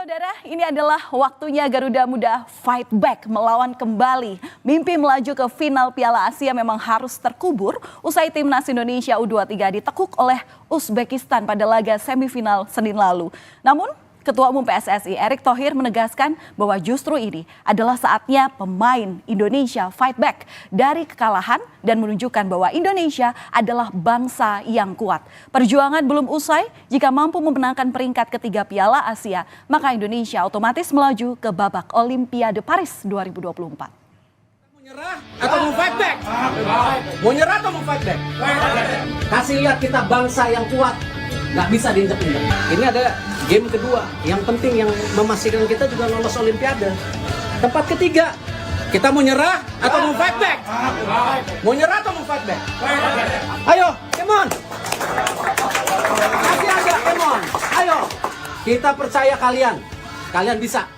Saudara, ini adalah waktunya Garuda Muda fight back, melawan kembali. Mimpi melaju ke final Piala Asia memang harus terkubur usai timnas Indonesia U23 ditekuk oleh Uzbekistan pada laga semifinal Senin lalu. Namun, Ketua Umum PSSI Erick Thohir menegaskan bahwa justru ini adalah saatnya pemain Indonesia fight back dari kekalahan dan menunjukkan bahwa Indonesia adalah bangsa yang kuat. Perjuangan belum usai, jika mampu memenangkan peringkat ketiga Piala Asia, maka Indonesia otomatis melaju ke babak Olimpiade Paris 2024. Mau nyerah atau mau fight back? Mau nyerah atau mau fight back? Kasih lihat kita bangsa yang kuat, nggak bisa diinjak-injak. Ini ada game kedua, yang penting yang memastikan kita juga lolos Olimpiade. Tempat ketiga, kita mau nyerah atau mau fight back? Mau nyerah atau mau fight back? Ayo, come on. Kasih agak, come on. Ayo, kita percaya kalian. Kalian bisa.